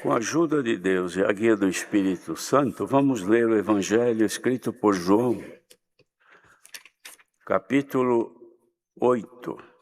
Com a ajuda de Deus e a guia do Espírito Santo, vamos ler o Evangelho escrito por João, capítulo 8.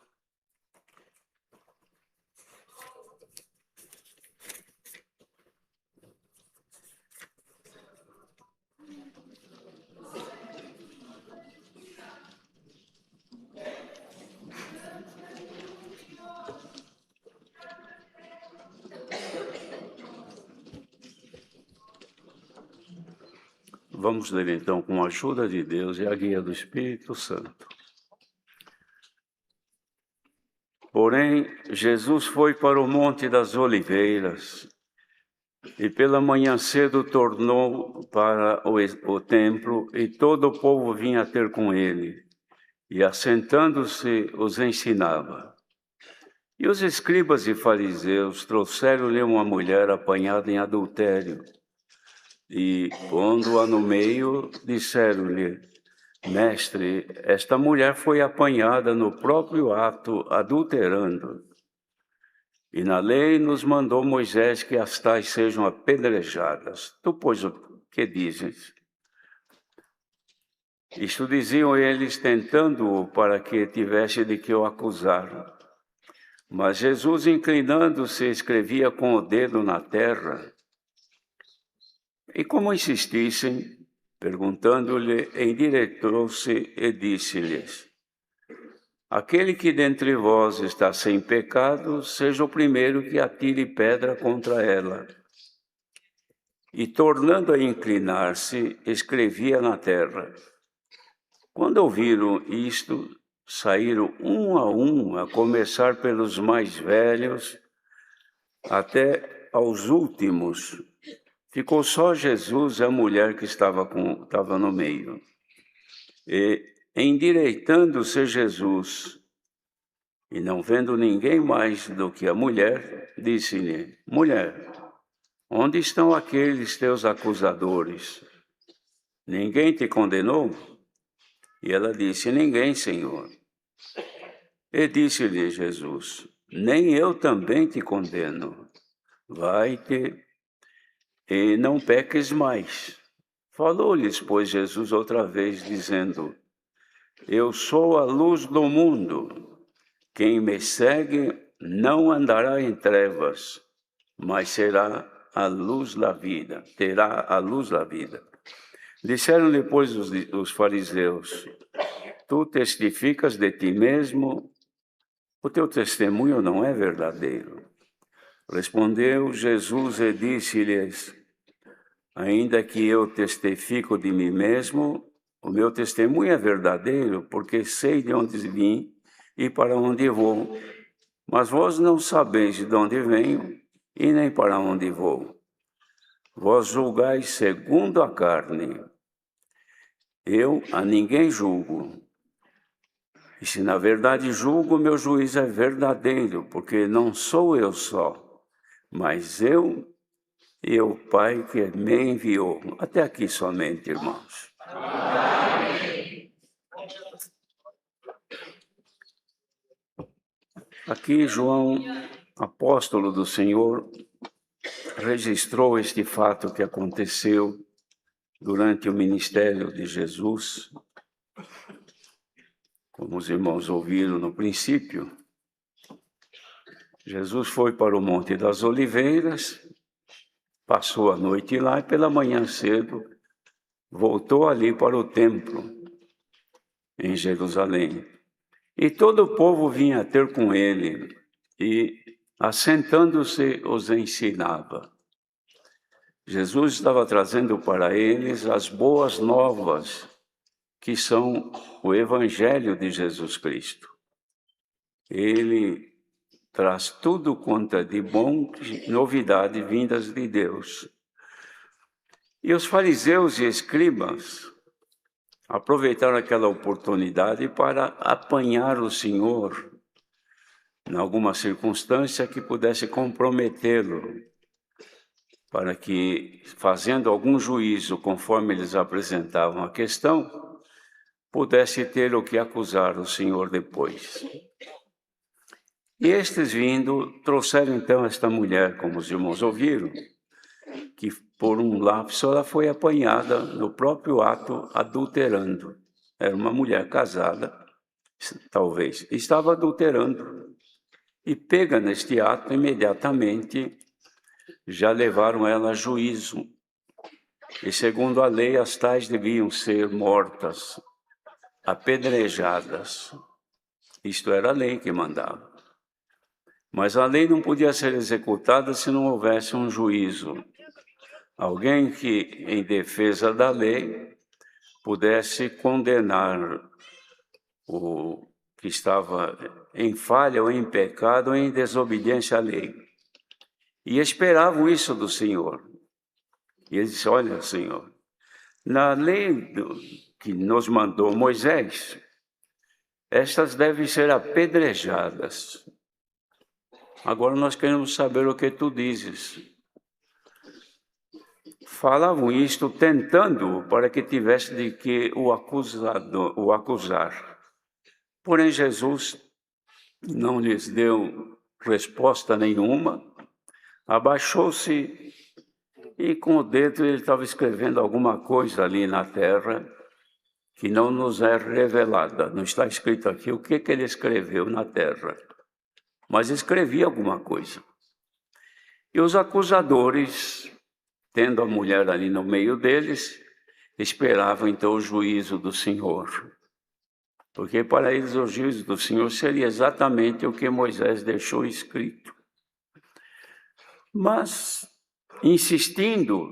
Vamos ler então com a ajuda de Deus e a guia do Espírito Santo. Porém, Jesus foi para o Monte das Oliveiras e pela manhã cedo tornou para o templo e todo o povo vinha ter com ele e assentando-se os ensinava. E os escribas e fariseus trouxeram-lhe uma mulher apanhada em adultério. E, pondo-a no meio, disseram-lhe: Mestre, esta mulher foi apanhada no próprio ato, adulterando. E na lei nos mandou Moisés que as tais sejam apedrejadas. Tu, pois, o que dizes? Isto diziam eles, tentando-o para que tivesse de que o acusar. Mas Jesus, inclinando-se, escrevia com o dedo na terra. E como insistissem, perguntando-lhe, endireitou-se e disse-lhes: Aquele que dentre vós está sem pecado, seja o primeiro que atire pedra contra ela. E tornando a inclinar-se, escrevia na terra. Quando ouviram isto, saíram um, a começar pelos mais velhos, até aos últimos. Ficou só Jesus e a mulher que estava no meio. E, endireitando-se Jesus, e não vendo ninguém mais do que a mulher, disse-lhe: Mulher, onde estão aqueles teus acusadores? Ninguém te condenou? E ela disse: Ninguém, Senhor. E disse-lhe Jesus: Nem eu também te condeno. Vai-te e não peques mais. Falou-lhes, pois, Jesus outra vez, dizendo: Eu sou a luz do mundo. Quem me segue não andará em trevas, mas será a luz da vida, terá a luz da vida. Disseram-lhe, pois, os fariseus: Tu testificas de ti mesmo, o teu testemunho não é verdadeiro. Respondeu Jesus e disse-lhes: Ainda que eu testifico de mim mesmo, o meu testemunho é verdadeiro, porque sei de onde vim e para onde vou. Mas vós não sabeis de onde venho e nem para onde vou. Vós julgais segundo a carne. Eu a ninguém julgo. E se na verdade julgo, meu juízo é verdadeiro, porque não sou eu só, mas eu e o Pai que me enviou. Até aqui somente, irmãos. Aqui João, apóstolo do Senhor, registrou este fato que aconteceu durante o ministério de Jesus. Como os irmãos ouviram no princípio, Jesus foi para o Monte das Oliveiras, passou a noite lá e pela manhã cedo voltou ali para o templo em Jerusalém. E todo o povo vinha ter com ele e, assentando-se, os ensinava. Jesus estava trazendo para eles as boas novas, que são o Evangelho de Jesus Cristo. Ele traz tudo quanto é de bom, novidade vindas de Deus. E os fariseus e escribas aproveitaram aquela oportunidade para apanhar o Senhor em alguma circunstância que pudesse comprometê-lo, para que, fazendo algum juízo conforme eles apresentavam a questão, pudesse ter o que acusar o Senhor depois. E estes vindo, trouxeram então esta mulher, como os irmãos ouviram, que por um lapso ela foi apanhada no próprio ato adulterando. Era uma mulher casada, talvez, estava adulterando. E pega neste ato, imediatamente já levaram ela a juízo. E segundo a lei, as tais deviam ser mortas, apedrejadas. Isto era a lei que mandava. Mas a lei não podia ser executada se não houvesse um juízo. Alguém que, em defesa da lei, pudesse condenar o que estava em falha ou em pecado ou em desobediência à lei. E esperavam isso do Senhor. E ele disse, olha, Senhor, na lei que nos mandou Moisés, estas devem ser apedrejadas. Agora nós queremos saber o que tu dizes. Falavam isto tentando para que tivesse de que o acusar. Porém, Jesus não lhes deu resposta nenhuma, abaixou-se e com o dedo ele estava escrevendo alguma coisa ali na terra que não nos é revelada. Não está escrito aqui o que ele escreveu na terra, mas escrevia alguma coisa. E os acusadores, tendo a mulher ali no meio deles, esperavam então o juízo do Senhor. Porque para eles o juízo do Senhor seria exatamente o que Moisés deixou escrito. Mas, insistindo,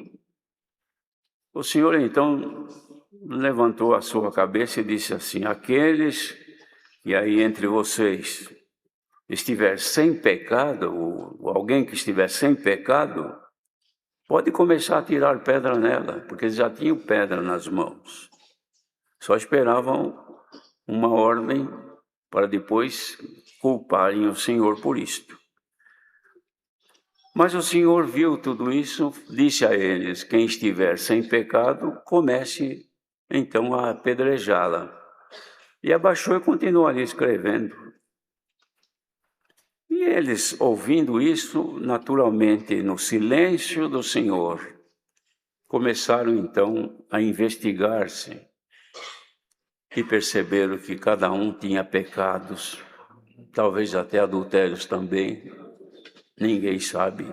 o Senhor então levantou a sua cabeça e disse assim, aqueles que aí entre vocês estiver sem pecado, ou alguém que estiver sem pecado, pode começar a tirar pedra nela, porque eles já tinham pedra nas mãos. Só esperavam uma ordem para depois culparem o Senhor por isto. Mas o Senhor viu tudo isso, disse a eles, quem estiver sem pecado, comece então a apedrejá-la. E abaixou e continuou ali escrevendo. E eles, ouvindo isso, naturalmente, no silêncio do Senhor, começaram então a investigar-se e perceberam que cada um tinha pecados, talvez até adultérios também, ninguém sabe.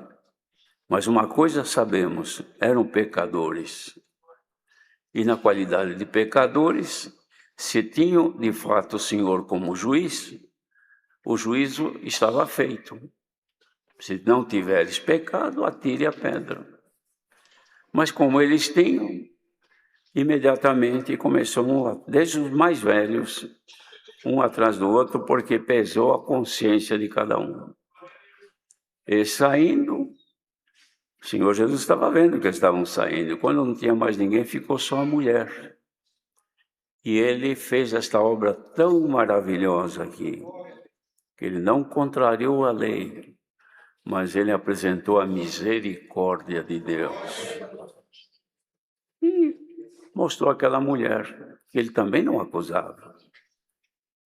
Mas uma coisa sabemos, eram pecadores. E na qualidade de pecadores, se tinham de fato o Senhor como juiz, o juízo estava feito. Se não tiveres pecado, atire a pedra. Mas como eles tinham, imediatamente começou, desde os mais velhos, um atrás do outro, porque pesou a consciência de cada um. E saindo, o Senhor Jesus estava vendo que eles estavam saindo. Quando não tinha mais ninguém, ficou só a mulher. E ele fez esta obra tão maravilhosa aqui, que ele não contrariou a lei, mas ele apresentou a misericórdia de Deus. E mostrou àquela mulher que ele também não acusava.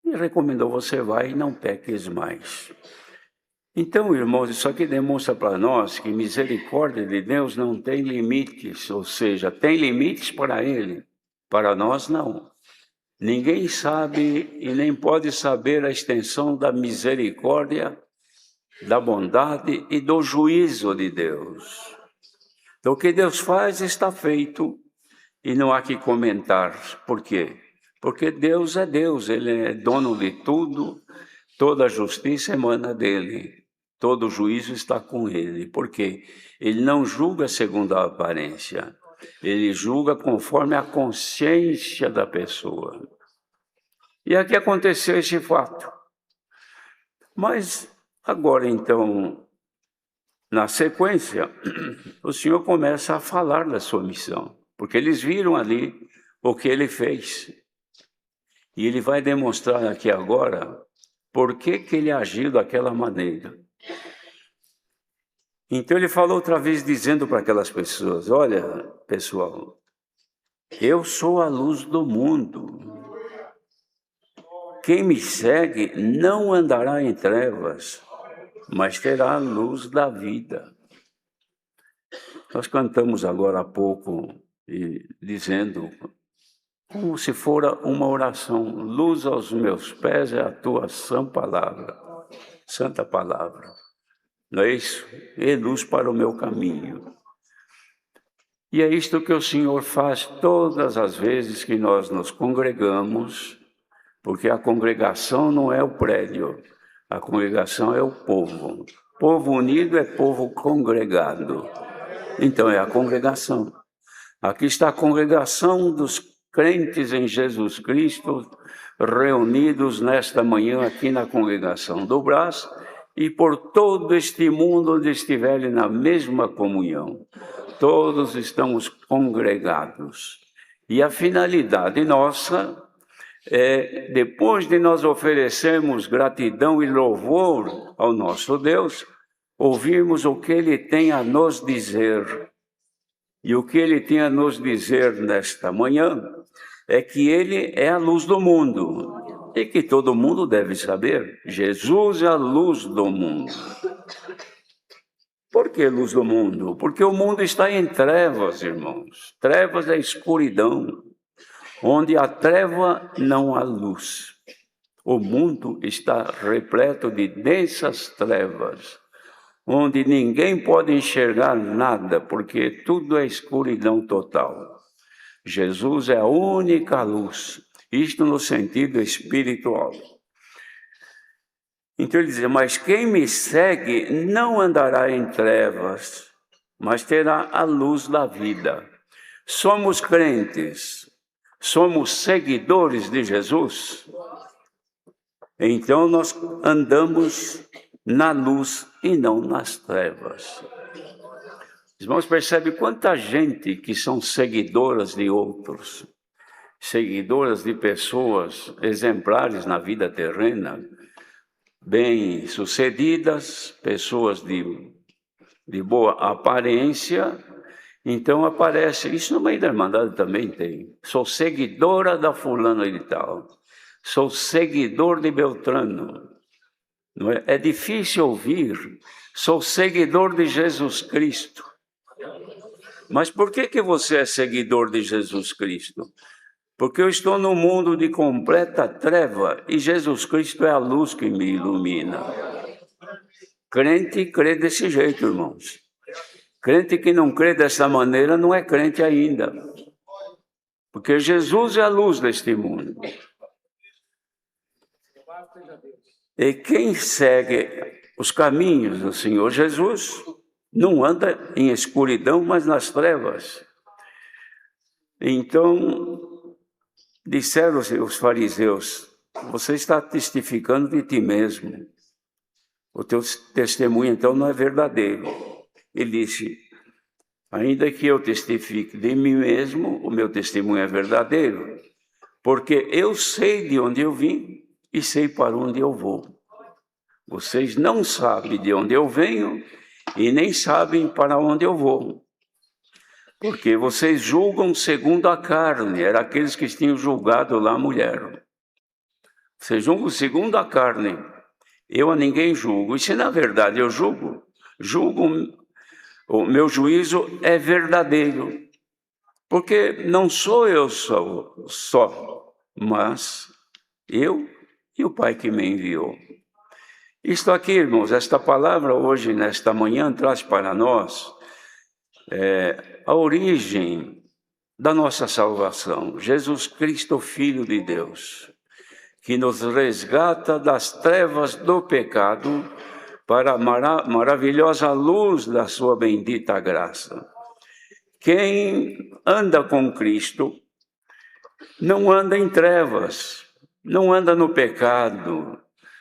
E recomendou, você vai e não peques mais. Então, irmãos, isso aqui demonstra para nós que misericórdia de Deus não tem limites, ou seja, tem limites para ele, para nós não. Ninguém sabe e nem pode saber a extensão da misericórdia, da bondade e do juízo de Deus. Então, o que Deus faz está feito e não há que comentar. Por quê? Porque Deus é Deus, Ele é dono de tudo, toda a justiça emana dEle, todo juízo está com Ele. Por quê? Ele não julga segundo a aparência, Ele julga conforme a consciência da pessoa. E aqui aconteceu esse fato. Mas agora, então, na sequência, o Senhor começa a falar da sua missão, porque eles viram ali o que ele fez. E ele vai demonstrar aqui agora por que ele agiu daquela maneira. Então ele falou outra vez dizendo para aquelas pessoas, olha, pessoal, eu sou a luz do mundo. Quem me segue não andará em trevas, mas terá a luz da vida. Nós cantamos agora há pouco, dizendo, como se fora uma oração: luz aos meus pés é a tua santa palavra. Não é isso? E luz para o meu caminho. E é isto que o Senhor faz todas as vezes que nós nos congregamos, porque a congregação não é o prédio, a congregação é o povo. Povo unido é povo congregado. Então é a congregação. Aqui está a congregação dos crentes em Jesus Cristo, reunidos nesta manhã aqui na congregação do Brás e por todo este mundo onde estiverem na mesma comunhão. Todos estamos congregados. E a finalidade nossa é, depois de nós oferecermos gratidão e louvor ao nosso Deus, ouvirmos o que Ele tem a nos dizer. E o que Ele tem a nos dizer nesta manhã é que Ele é a luz do mundo. E que todo mundo deve saber, Jesus é a luz do mundo. Por que luz do mundo? Porque o mundo está em trevas, irmãos. Trevas é escuridão. Onde há treva, não há luz. O mundo está repleto de densas trevas, onde ninguém pode enxergar nada, porque tudo é escuridão total. Jesus é a única luz, isto no sentido espiritual. Então ele diz, mas quem me segue não andará em trevas, mas terá a luz da vida. Somos crentes, somos seguidores de Jesus, então nós andamos na luz e não nas trevas. Os irmãos percebem quanta gente que são seguidoras de outros, seguidoras de pessoas exemplares na vida terrena, bem-sucedidas, pessoas de boa aparência. Então aparece, isso no meio da Irmandade também tem. Sou seguidora da fulana de tal. Sou seguidor de Beltrano. Não é? É difícil ouvir. Sou seguidor de Jesus Cristo. Mas por que você é seguidor de Jesus Cristo? Porque eu estou num mundo de completa treva e Jesus Cristo é a luz que me ilumina. Crente crê desse jeito, irmãos. Crente que não crê dessa maneira não é crente ainda. Porque Jesus é a luz deste mundo. E quem segue os caminhos do Senhor Jesus não anda em escuridão, mas nas trevas. Então, disseram os fariseus, você está testificando de ti mesmo. O teu testemunho, então, não é verdadeiro. Ele disse, ainda que eu testifique de mim mesmo, o meu testemunho é verdadeiro, porque eu sei de onde eu vim e sei para onde eu vou. Vocês não sabem de onde eu venho e nem sabem para onde eu vou. Porque vocês julgam segundo a carne, eram aqueles que tinham julgado lá a mulher. Vocês julgam segundo a carne, eu a ninguém julgo. E se na verdade eu julgo, o meu juízo é verdadeiro. Porque não sou eu só, mas eu e o Pai que me enviou. Isto aqui, irmãos, esta palavra hoje, nesta manhã, traz para nós a origem da nossa salvação. Jesus Cristo, Filho de Deus, que nos resgata das trevas do pecado para a maravilhosa luz da sua bendita graça. Quem anda com Cristo não anda em trevas, não anda no pecado,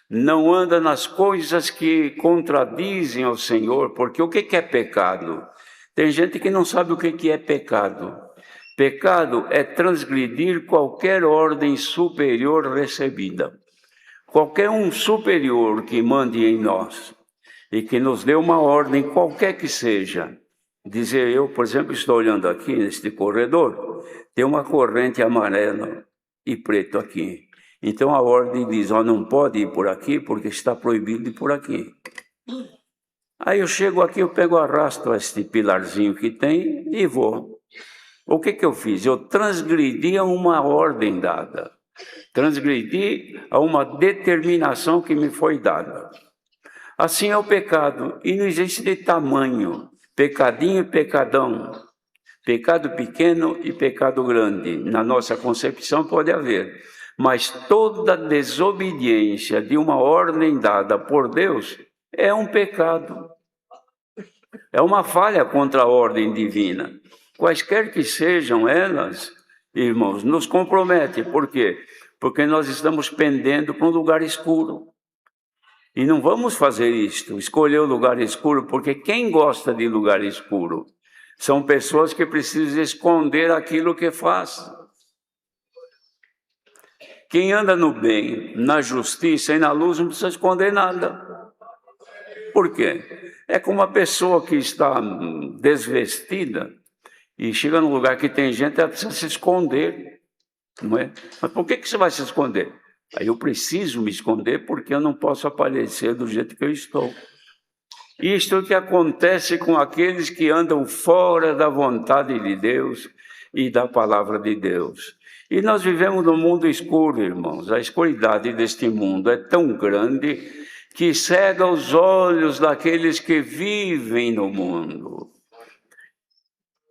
não anda nas coisas que contradizem ao Senhor, porque o que é pecado? Tem gente que não sabe o que é pecado. Pecado é transgredir qualquer ordem superior recebida. Qualquer um superior que mande em nós e que nos dê uma ordem, qualquer que seja. Dizer, eu, por exemplo, estou olhando aqui neste corredor, tem uma corrente amarela e preto aqui. Então a ordem diz, não pode ir por aqui porque está proibido ir por aqui. Aí eu chego aqui, eu pego, arrasto este pilarzinho que tem e vou. O que eu fiz? Eu transgredi a uma ordem dada. Transgredi a uma determinação que me foi dada. Assim é o pecado, e não existe de tamanho, pecadinho e pecadão, pecado pequeno e pecado grande. Na nossa concepção pode haver, mas toda desobediência de uma ordem dada por Deus é um pecado, é uma falha contra a ordem divina. Quaisquer que sejam elas, irmãos, nos compromete. Por quê? Porque nós estamos pendendo para um lugar escuro. E não vamos fazer isto, escolher o lugar escuro, porque quem gosta de lugar escuro são pessoas que precisam esconder aquilo que faz. Quem anda no bem, na justiça e na luz não precisa esconder nada. Por quê? É como uma pessoa que está desvestida e chega num lugar que tem gente, ela precisa se esconder, não é? Mas por que você vai se esconder? Aí eu preciso me esconder porque eu não posso aparecer do jeito que eu estou. Isto é o que acontece com aqueles que andam fora da vontade de Deus e da palavra de Deus. E nós vivemos num mundo escuro, irmãos. A escuridade deste mundo é tão grande que cega os olhos daqueles que vivem no mundo.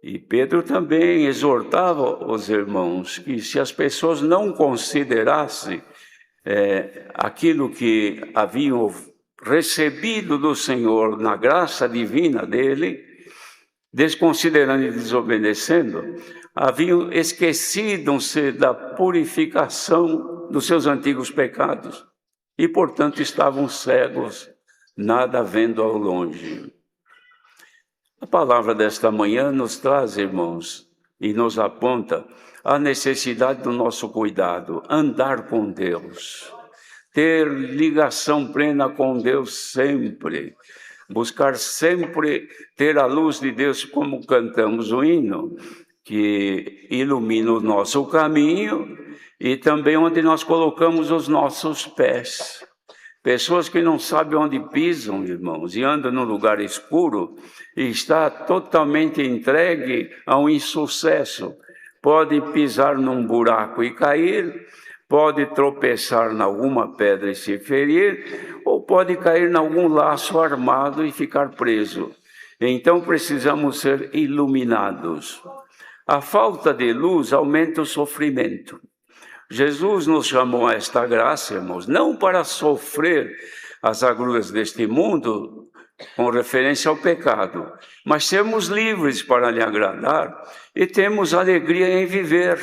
E Pedro também exortava os irmãos que se as pessoas não considerassem aquilo que haviam recebido do Senhor na graça divina dele, desconsiderando e desobedecendo, haviam esquecido-se da purificação dos seus antigos pecados e, portanto, estavam cegos, nada vendo ao longe. A palavra desta manhã nos traz, irmãos, e nos aponta a necessidade do nosso cuidado, andar com Deus, ter ligação plena com Deus sempre, buscar sempre ter a luz de Deus, como cantamos o hino, que ilumina o nosso caminho e também onde nós colocamos os nossos pés. Pessoas que não sabem onde pisam, irmãos, e andam num lugar escuro e está totalmente entregue a um insucesso. Pode pisar num buraco e cair, pode tropeçar em alguma pedra e se ferir, ou pode cair em algum laço armado e ficar preso. Então precisamos ser iluminados. A falta de luz aumenta o sofrimento. Jesus nos chamou a esta graça, irmãos, não para sofrer as agruras deste mundo, com referência ao pecado, mas sermos livres para lhe agradar e temos alegria em viver.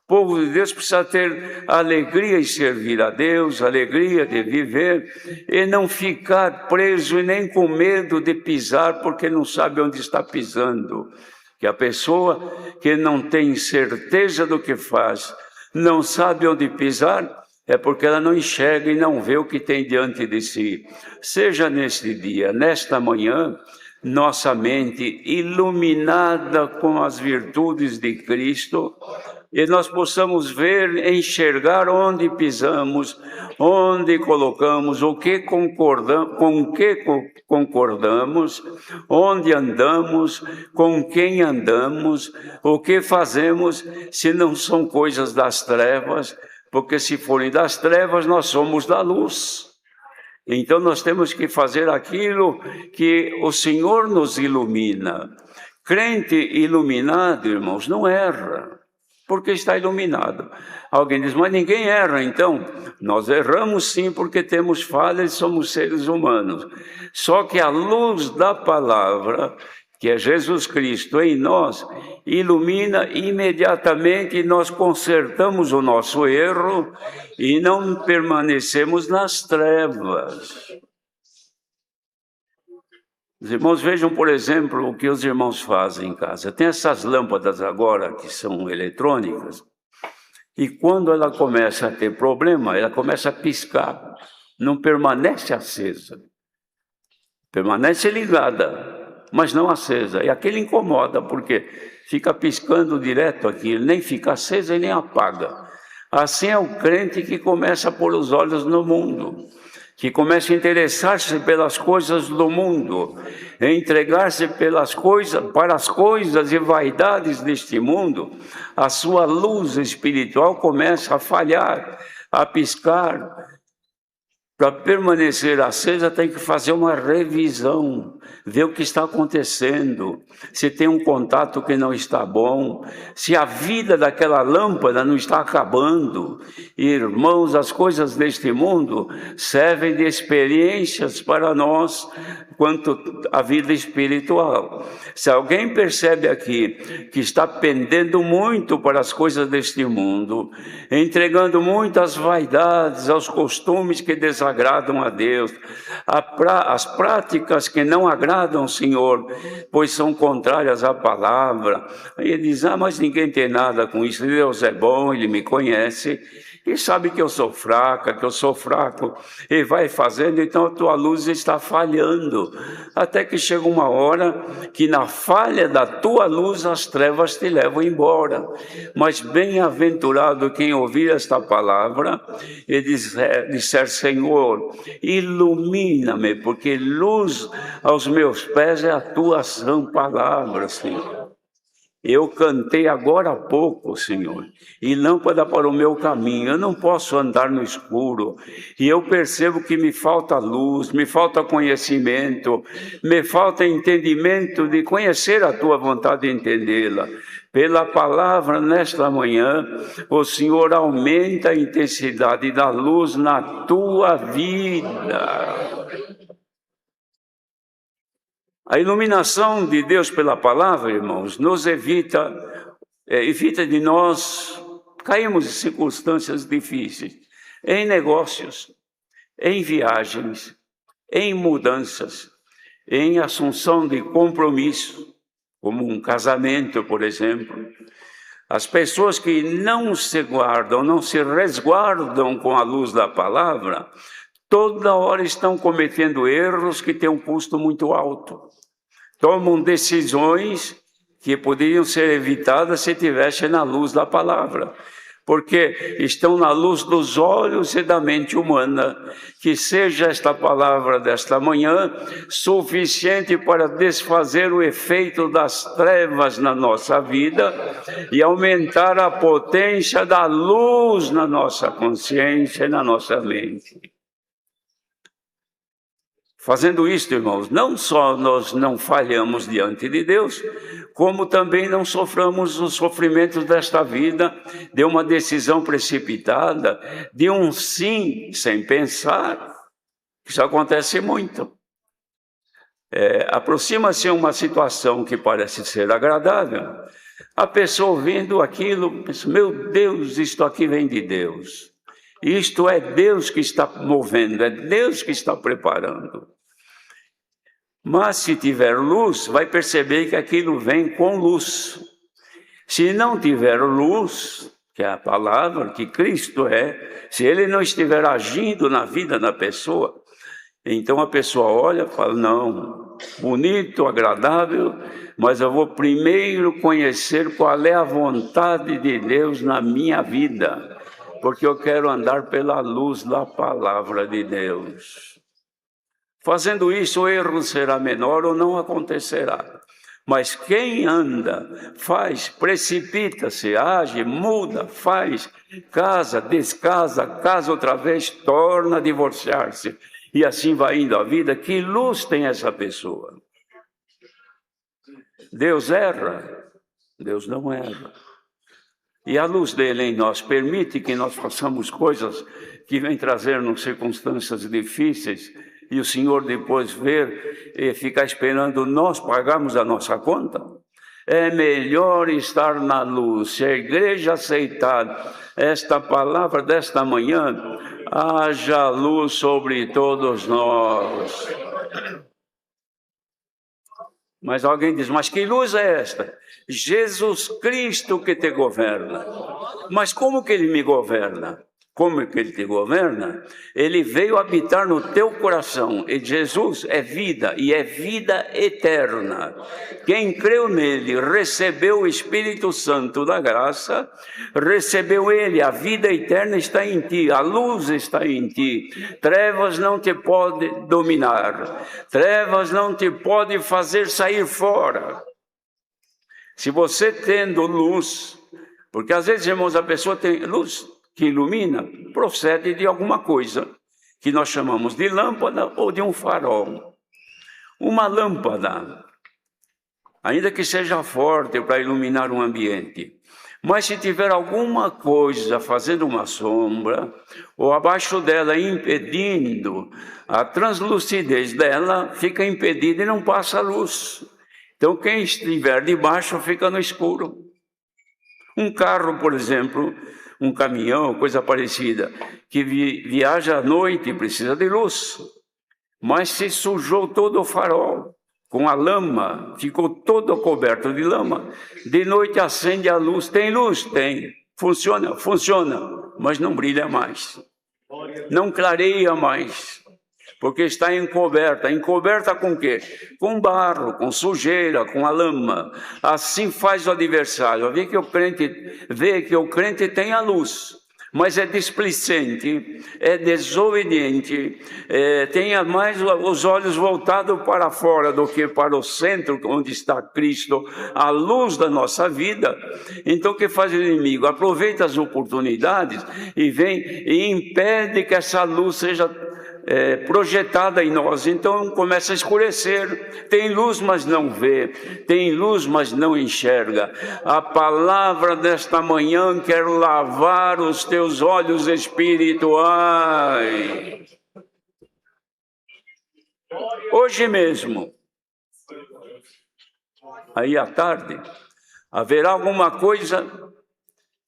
O povo de Deus precisa ter alegria em servir a Deus, alegria de viver e não ficar preso e nem com medo de pisar porque não sabe onde está pisando. Que a pessoa que não tem certeza do que faz, não sabe onde pisar, é porque ela não enxerga e não vê o que tem diante de si. Seja neste dia, nesta manhã, nossa mente iluminada com as virtudes de Cristo, e nós possamos ver, enxergar onde pisamos, onde colocamos, o que concordamos, com o que concordamos, onde andamos, com quem andamos, o que fazemos, se não são coisas das trevas, porque se forem das trevas, nós somos da luz. Então nós temos que fazer aquilo que o Senhor nos ilumina. Crente iluminado, irmãos, não erra, porque está iluminado. Alguém diz, mas ninguém erra, então. Nós erramos sim, porque temos falhas e somos seres humanos. Só que a luz da palavra, que é Jesus Cristo em nós, ilumina imediatamente e nós consertamos o nosso erro e não permanecemos nas trevas. Os irmãos vejam, por exemplo, o que os irmãos fazem em casa. Tem essas lâmpadas agora que são eletrônicas e quando ela começa a ter problema, ela começa a piscar, não permanece acesa, permanece ligada, mas não acesa. E aquilo incomoda, porque fica piscando direto aqui, ele nem fica acesa e nem apaga. Assim é o crente que começa a pôr os olhos no mundo. que comece a interessar-se pelas coisas do mundo, entregar-se para as coisas e vaidades deste mundo, a sua luz espiritual começa a falhar, a piscar. Para permanecer acesa, tem que fazer uma revisão, ver o que está acontecendo, se tem um contato que não está bom, se a vida daquela lâmpada não está acabando. Irmãos, as coisas deste mundo servem de experiências para nós, quanto à vida espiritual. Se alguém percebe aqui que está pendendo muito para as coisas deste mundo, entregando muitas vaidades aos costumes que desagradam a Deus, as práticas que não agradam ao Senhor, pois são contrárias à palavra. Aí ele diz, mas ninguém tem nada com isso, Deus é bom, Ele me conhece, e sabe que eu sou fraca, que eu sou fraco, e vai fazendo, então a tua luz está falhando, até que chega uma hora que na falha da tua luz as trevas te levam embora. Mas bem-aventurado quem ouvir esta palavra e disser, Senhor, ilumina-me, porque luz aos meus pés é a tua sã palavra, Senhor. Eu cantei agora há pouco, Senhor, e lâmpada para o meu caminho. Eu não posso andar no escuro, e eu percebo que me falta luz, me falta conhecimento, me falta entendimento de conhecer a tua vontade e entendê-la. Pela palavra nesta manhã, o Senhor aumenta a intensidade da luz na tua vida. A iluminação de Deus pela palavra, irmãos, nos evita de nós cairmos em circunstâncias difíceis, em negócios, em viagens, em mudanças, em assunção de compromisso, como um casamento, por exemplo. As pessoas que não se guardam, não se resguardam com a luz da palavra, toda hora estão cometendo erros que têm um custo muito alto. Tomam decisões que poderiam ser evitadas se tivessem na luz da palavra, porque estão na luz dos olhos e da mente humana. Que seja esta palavra desta manhã suficiente para desfazer o efeito das trevas na nossa vida e aumentar a potência da luz na nossa consciência e na nossa mente. Fazendo isto, irmãos, não só nós não falhamos diante de Deus, como também não soframos os sofrimentos desta vida, de uma decisão precipitada, de um sim sem pensar. Isso acontece muito. Aproxima-se uma situação que parece ser agradável, a pessoa ouvindo aquilo, pensa, meu Deus, isto aqui vem de Deus. Isto é Deus que está movendo, é Deus que está preparando. Mas se tiver luz, vai perceber que aquilo vem com luz. Se não tiver luz, que é a palavra, que Cristo é, se Ele não estiver agindo na vida da pessoa, então a pessoa olha e fala, não, bonito, agradável, mas eu vou primeiro conhecer qual é a vontade de Deus na minha vida, porque eu quero andar pela luz da palavra de Deus. Fazendo isso, o erro será menor ou não acontecerá. Mas quem anda, faz, precipita-se, age, muda, faz, casa, descasa, casa outra vez, torna a divorciar-se. E assim vai indo a vida. Que luz tem essa pessoa? Deus erra? Deus não erra. E a luz dele em nós permite que nós façamos coisas que vêm trazer-nos circunstâncias difíceis e o Senhor depois ver e ficar esperando nós pagarmos a nossa conta. É melhor estar na luz. Se a igreja aceitar esta palavra desta manhã, haja luz sobre todos nós. Mas alguém diz, mas que luz é esta? Jesus Cristo que te governa. Mas como que Ele me governa? como é que ele te governa? Ele veio habitar no teu coração. E Jesus é vida, e é vida eterna. Quem creu nele, recebeu o Espírito Santo da graça, recebeu ele, a vida eterna está em ti, a luz está em ti. Trevas não te pode dominar, trevas não te pode fazer sair fora. Se você tendo luz, porque às vezes, irmãos, a pessoa tem luz que ilumina, procede de alguma coisa que nós chamamos de lâmpada ou de um farol. Uma lâmpada, ainda que seja forte para iluminar um ambiente, mas se tiver alguma coisa fazendo uma sombra, ou abaixo dela impedindo a translucidez dela, fica impedida e não passa a luz. Então quem estiver debaixo fica no escuro. Um carro, por exemplo, um caminhão, coisa parecida, que viaja à noite precisa de luz, mas se sujou todo o farol com a lama, ficou todo coberto de lama. De noite acende a luz, tem luz? Tem. Funciona? Funciona, mas não brilha mais, não clareia mais, porque está encoberta. Encoberta com o quê? Com barro, com sujeira, com a lama. Assim faz o adversário. Vê que o crente tem a luz, mas é displicente, é desobediente, tem mais os olhos voltados para fora do que para o centro, onde está Cristo, a luz da nossa vida. Então o que faz o inimigo? Aproveita as oportunidades e vem e impede que essa luz seja projetada em nós. Então começa a escurecer. Tem luz, mas não vê. Tem luz, mas não enxerga. A palavra desta manhã quer lavar os teus olhos espirituais. Hoje mesmo, aí à tarde, haverá alguma coisa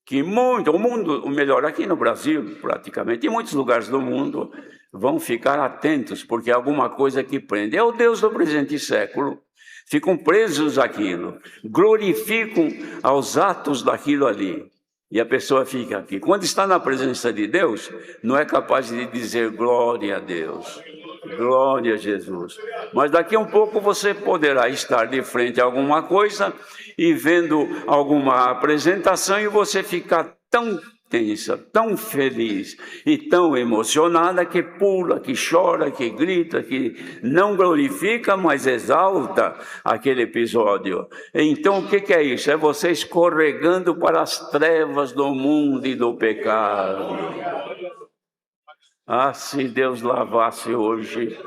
que o mundo, ou melhor, aqui no Brasil, praticamente, em muitos lugares do mundo, vão ficar atentos, porque é alguma coisa que prende. É o Deus do presente século. Ficam presos àquilo, glorificam aos atos daquilo ali. E a pessoa fica aqui. Quando está na presença de Deus, não é capaz de dizer glória a Deus, glória a Jesus. Mas daqui a um pouco você poderá estar de frente a alguma coisa e vendo alguma apresentação e você ficar tão tensa, tão feliz e tão emocionada que pula, que chora, que grita, que não glorifica, mas exalta aquele episódio. Então o que é isso? É você escorregando para as trevas do mundo e do pecado. Ah, se Deus lavasse hoje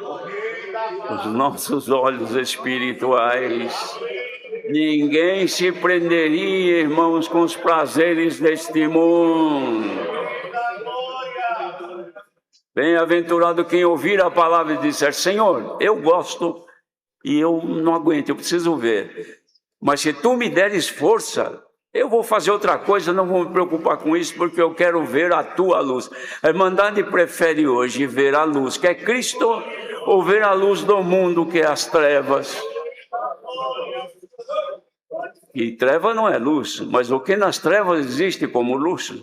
os nossos olhos espirituais, ninguém se prenderia, irmãos, com os prazeres deste mundo. Bem-aventurado quem ouvir a palavra e disser: Senhor, eu gosto e eu não aguento, eu preciso ver. Mas se tu me deres força, eu vou fazer outra coisa, não vou me preocupar com isso, porque eu quero ver a tua luz. A Irmandade prefere hoje ver a luz, que é Cristo, ou ver a luz do mundo, que é as trevas. E treva não é luz, mas o que nas trevas existe como luz?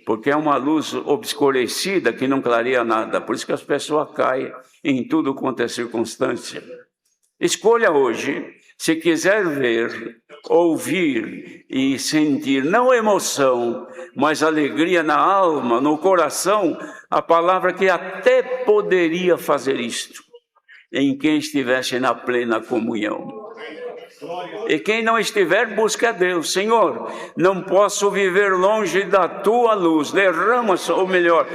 Porque é uma luz obscurecida que não clareia nada. Por isso que as pessoas caem em tudo quanto é circunstância. Escolha hoje, se quiser ver, ouvir e sentir, não emoção, mas alegria na alma, no coração, a palavra que até poderia fazer isto, em quem estivesse na plena comunhão. E quem não estiver, busca a Deus. Senhor, não posso viver longe da tua luz. Derrama, ou melhor,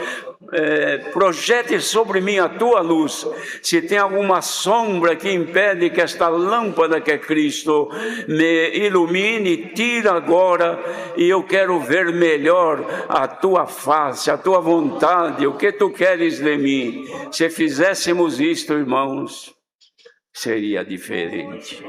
projete sobre mim a tua luz. Se tem alguma sombra que impede que esta lâmpada que é Cristo me ilumine, tira agora, e eu quero ver melhor a tua face, a tua vontade, o que tu queres de mim. Se fizéssemos isto, irmãos, seria diferente.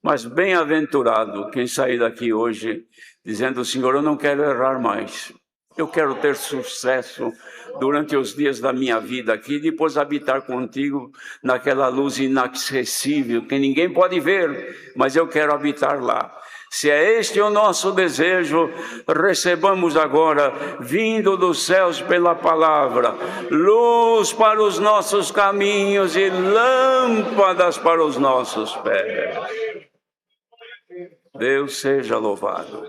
Mas bem-aventurado quem sair daqui hoje dizendo: Senhor, eu não quero errar mais. Eu quero ter sucesso durante os dias da minha vida aqui, depois habitar contigo naquela luz inacessível que ninguém pode ver, mas eu quero habitar lá. Se é este o nosso desejo, recebamos agora, vindo dos céus pela palavra, luz para os nossos caminhos e lâmpadas para os nossos pés. Deus seja louvado.